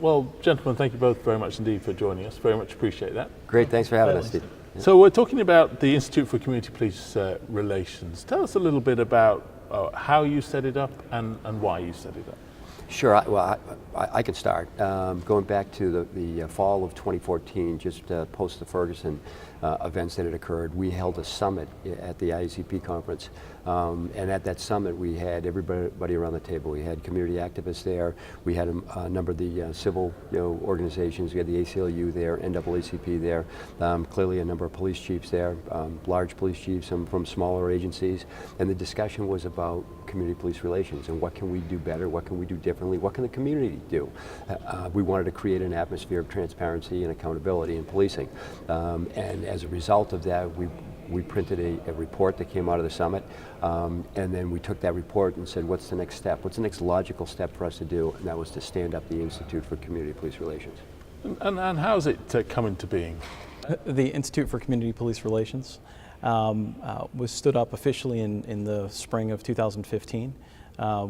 Well, gentlemen, thank you both very much indeed for joining us. Very much appreciate that. Great, thanks for having us, Steve. So we're talking about the Institute for Community Police Relations. Tell us a little bit about how you set it up and why you set it up. Sure, I can start. Going back to the fall of 2014, just post the Ferguson events that had occurred, we held a summit at the IACP conference. And at that summit, we had everybody around the table. We had community activists there. We had a number of the civil organizations. We had the ACLU there, NAACP there. Clearly a number of police chiefs there, large police chiefs, some from smaller agencies. And the discussion was about community police relations and what can we do better, what can we do differently, what can the community do. We wanted to create an atmosphere of transparency and accountability in policing. And as a result of that, we printed a report that came out of the summit, and then we took that report and said, what's the next step? What's the next logical step for us to do? And that was to stand up the Institute for Community Police Relations. And how's it come into being? The Institute for Community Police Relations was stood up officially in the spring of 2015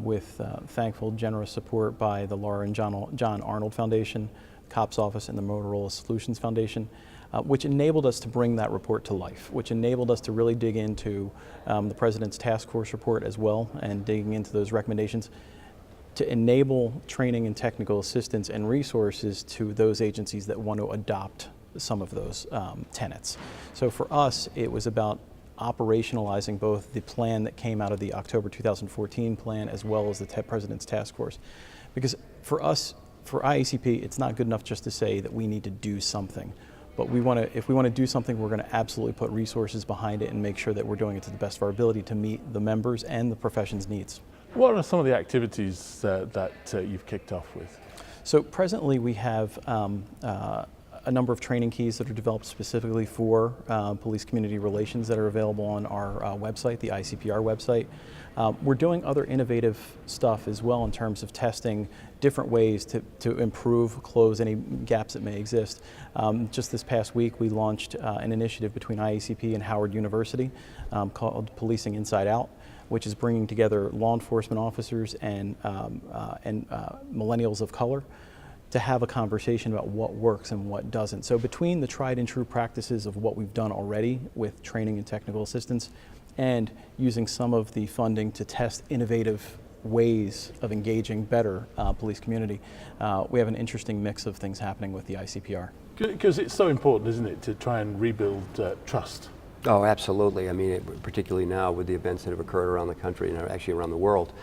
with thankful, generous support by the Laura and John Arnold Foundation, COPS Office, and the Motorola Solutions Foundation. Which enabled us to bring that report to life, which enabled us to really dig into the President's task force report as well, and digging into those recommendations to enable training and technical assistance and resources to those agencies that want to adopt some of those tenets. So for us, it was about operationalizing both the plan that came out of the October 2014 plan as well as the President's task force. Because for us, for IACP, it's not good enough just to say that we need to do something. But if we want to do something, we're going to absolutely put resources behind it and make sure that we're doing it to the best of our ability to meet the members and the profession's needs. What are some of the activities that you've kicked off with? So presently we have a number of training keys that are developed specifically for police community relations that are available on our website, the ICPR website. We're doing other innovative stuff as well in terms of testing different ways to improve, close any gaps that may exist. Just this past week we launched an initiative between IACP and Howard University called Policing Inside Out, which is bringing together law enforcement officers and millennials of color to have a conversation about what works and what doesn't. So between the tried and true practices of what we've done already with training and technical assistance and using some of the funding to test innovative ways of engaging better police community, we have an interesting mix of things happening with the ICPR. Because it's so important, isn't it, to try and rebuild trust? Oh, absolutely. I mean, particularly now with the events that have occurred around the country and actually around the world.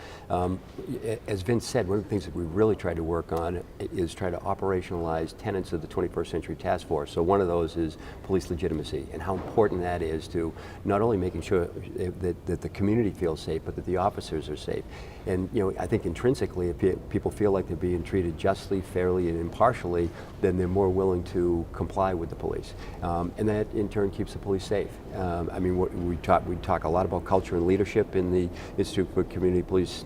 As Vince said, one of the things that we really try to work on is try to operationalize tenets of the 21st Century Task Force. So one of those is police legitimacy and how important that is to not only making sure that the community feels safe, but that the officers are safe. And I think intrinsically, if people feel like they're being treated justly, fairly, and impartially, then they're more willing to comply with the police. And that in turn keeps the police safe. I mean, we talk a lot about culture and leadership in the Institute for Community Police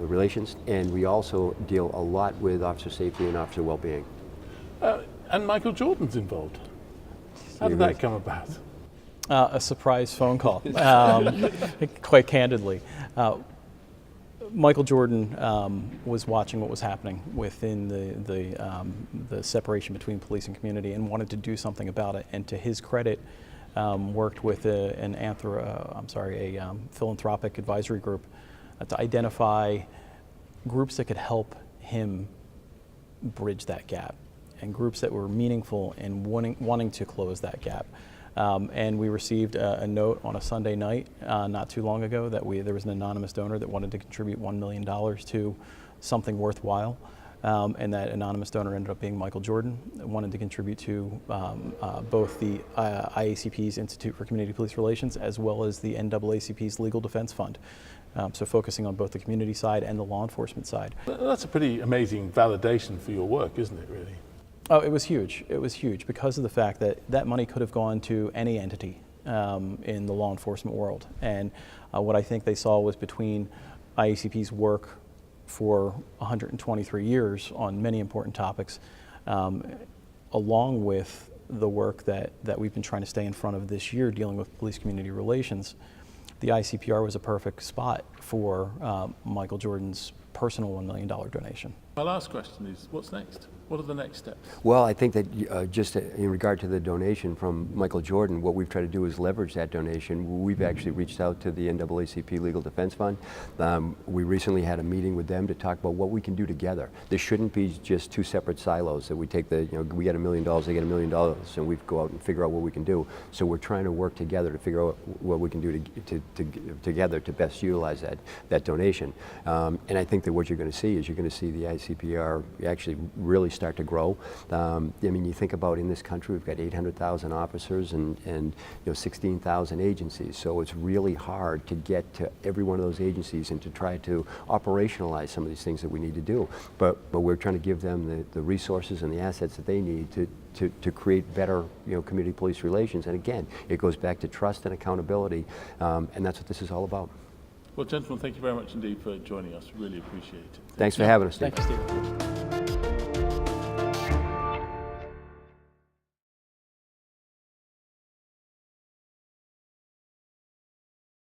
Relations, and we also deal a lot with officer safety and officer well-being. And Michael Jordan's involved. How did that come about? A surprise phone call, quite candidly. Michael Jordan was watching what was happening within the separation between police and community and wanted to do something about it. And to his credit, worked with a philanthropic advisory group to identify groups that could help him bridge that gap and groups that were meaningful in wanting to close that gap. And we received a note on a Sunday night not too long ago that there was an anonymous donor that wanted to contribute $1 million to something worthwhile. And that anonymous donor ended up being Michael Jordan, wanted to contribute to both the IACP's Institute for Community Police Relations as well as the NAACP's Legal Defense Fund. So focusing on both the community side and the law enforcement side. That's a pretty amazing validation for your work, isn't it, really? Oh, it was huge. It was huge because of the fact that that money could have gone to any entity in the law enforcement world. And what I think they saw was between IACP's work for 123 years on many important topics, along with the work that we've been trying to stay in front of this year dealing with police community relations, the ICPR was a perfect spot for Michael Jordan's personal $1 million donation. My last question is, what's next? What are the next steps? Well, I think that just in regard to the donation from Michael Jordan, what we've tried to do is leverage that donation. We've actually reached out to the NAACP Legal Defense Fund. We recently had a meeting with them to talk about what we can do together. This shouldn't be just two separate silos that we take we get $1 million, they get $1 million, and we go out and figure out what we can do. So we're trying to work together to figure out what we can do together to best utilize that donation. And I think that what you're going to see is you're going to see the ICPR actually really start to grow. I mean, you think about in this country, we've got 800,000 officers and 16,000 agencies. So it's really hard to get to every one of those agencies and to try to operationalize some of these things that we need to do. But we're trying to give them the resources and the assets that they need to create better community police relations. And again, it goes back to trust and accountability, and that's what this is all about. Well, gentlemen, thank you very much indeed for joining us. Really appreciate it. Thanks for having us, Steve. Thank you, Steve.